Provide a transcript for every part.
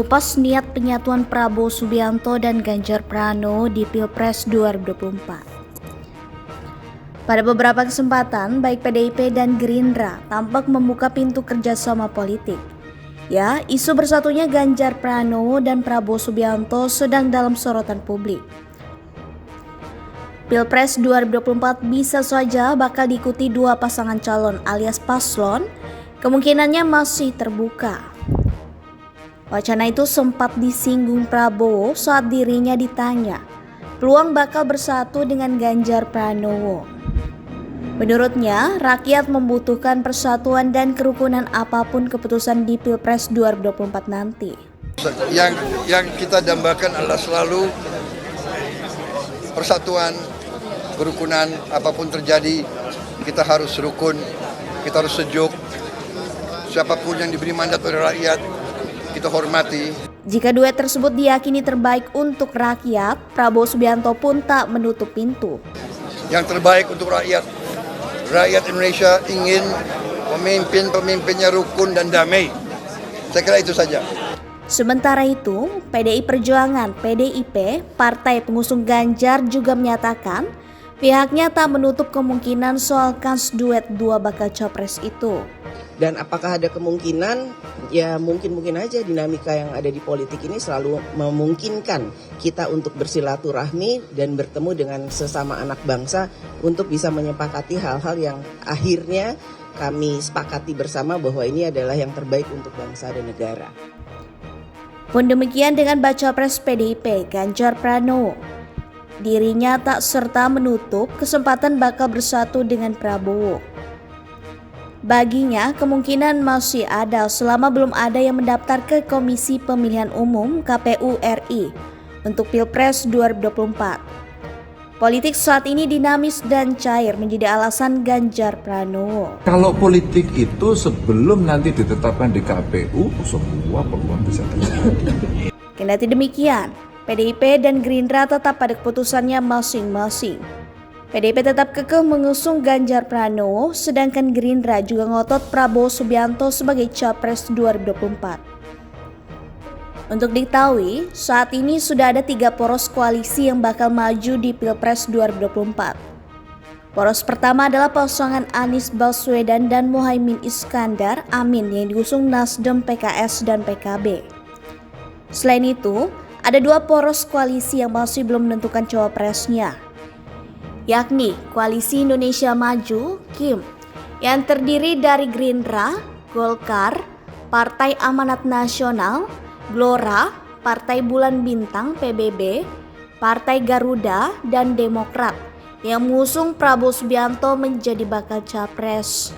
melepas niat penyatuan Prabowo Subianto dan Ganjar Pranowo di Pilpres 2024. Pada beberapa kesempatan, baik PDIP dan Gerindra tampak membuka pintu kerjasama politik. Ya, isu bersatunya Ganjar Pranowo dan Prabowo Subianto sedang dalam sorotan publik. Pilpres 2024 bisa saja bakal diikuti dua pasangan calon alias paslon, kemungkinannya masih terbuka. Wacana itu sempat disinggung Prabowo saat dirinya ditanya peluang bakal bersatu dengan Ganjar Pranowo. Menurutnya, rakyat membutuhkan persatuan dan kerukunan apapun keputusan di Pilpres 2024 nanti. Yang kita dambakan adalah selalu persatuan, kerukunan, apapun terjadi kita harus rukun, kita harus sejuk. Siapapun yang diberi mandat oleh rakyat, kita hormati. Jika duet tersebut diyakini terbaik untuk rakyat, Prabowo Subianto pun tak menutup pintu. Yang terbaik untuk rakyat. Rakyat Indonesia ingin pemimpinnya rukun dan damai. Saya kira itu saja. Sementara itu, PDI Perjuangan (PDIP), partai pengusung Ganjar juga menyatakan pihaknya tak menutup kemungkinan soal kans duet dua bakal capres itu. Dan apakah ada kemungkinan? Ya mungkin aja dinamika yang ada di politik ini selalu memungkinkan kita untuk bersilaturahmi dan bertemu dengan sesama anak bangsa untuk bisa menyepakati hal-hal yang akhirnya kami sepakati bersama bahwa ini adalah yang terbaik untuk bangsa dan negara. Pun demikian dengan baca pres PDIP Ganjar Pranowo. Dirinya tak serta menutup kesempatan bakal bersatu dengan Prabowo. Baginya, kemungkinan masih ada selama belum ada yang mendaftar ke Komisi Pemilihan Umum KPU RI untuk Pilpres 2024. Politik saat ini dinamis dan cair menjadi alasan Ganjar Pranowo. Kalau politik itu sebelum nanti ditetapkan di KPU, semua peluang bisa terjadi. Kendati demikian, PDIP dan Gerindra tetap pada keputusannya masing-masing. PDIP tetap kekeh mengusung Ganjar Pranowo, sedangkan Gerindra juga ngotot Prabowo Subianto sebagai Capres 2024. Untuk diketahui, saat ini sudah ada 3 poros koalisi yang bakal maju di Pilpres 2024. Poros pertama adalah pasangan Anies Baswedan dan Muhaimin Iskandar Amin yang diusung Nasdem, PKS, dan PKB. Selain itu, ada 2 poros koalisi yang masih belum menentukan cawapresnya, yakni Koalisi Indonesia Maju (KIM) yang terdiri dari Gerindra, Golkar, Partai Amanat Nasional, Gelora, Partai Bulan Bintang (PBB), Partai Garuda, dan Demokrat yang mengusung Prabowo Subianto menjadi bakal capres.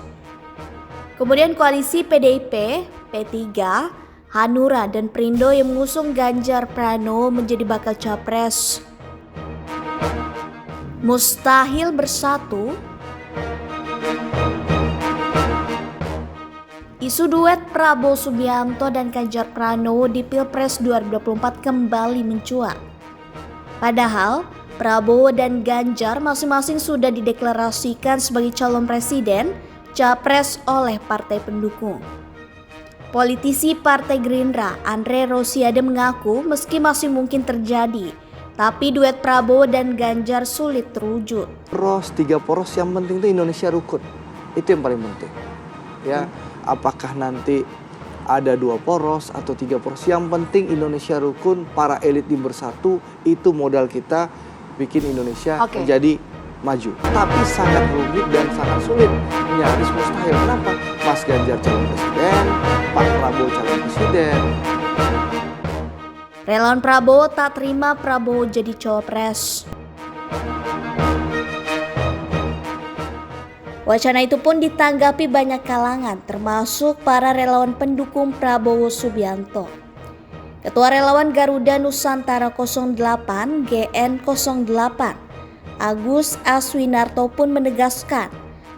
Kemudian koalisi PDIP, P3, Hanura, dan Perindo yang mengusung Ganjar Pranowo menjadi bakal capres. Mustahil bersatu. Isu duet Prabowo Subianto dan Ganjar Pranowo di Pilpres 2024 kembali mencuat. Padahal Prabowo dan Ganjar masing-masing sudah dideklarasikan sebagai calon presiden, capres oleh partai pendukung. Politisi Partai Gerindra, Andre Rosiade, mengaku meski masih mungkin terjadi, tapi duet Prabowo dan Ganjar sulit terwujud. 3 poros yang penting itu Indonesia rukun. Itu yang paling penting. Ya, apakah nanti ada 2 poros atau 3 poros, yang penting Indonesia rukun, para elit di bersatu, itu modal kita bikin Indonesia menjadi maju. Tapi sangat rumit dan sangat sulit, nyaris mustahil. Kenapa? Mas Ganjar calon presiden, Pak Prabowo calon presiden. Relawan Prabowo tak terima Prabowo jadi cawapres. Wacana itu pun ditanggapi banyak kalangan, termasuk para relawan pendukung Prabowo Subianto. Ketua Relawan Garuda Nusantara 08 GN08, Agus Aswinarto pun menegaskan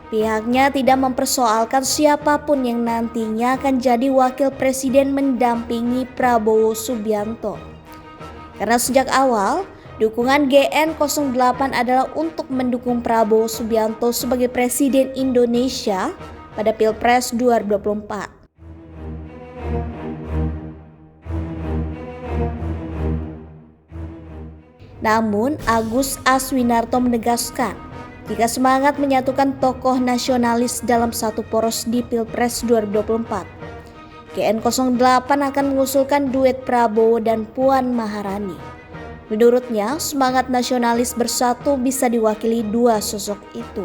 pihaknya tidak mempersoalkan siapapun yang nantinya akan jadi wakil presiden mendampingi Prabowo Subianto. Karena sejak awal, dukungan GN08 adalah untuk mendukung Prabowo Subianto sebagai presiden Indonesia pada Pilpres 2024. Namun, Agus Aswinarto menegaskan, jika semangat menyatukan tokoh nasionalis dalam satu poros di Pilpres 2024, GN08 akan mengusulkan duet Prabowo dan Puan Maharani. Menurutnya, semangat nasionalis bersatu bisa diwakili dua sosok itu.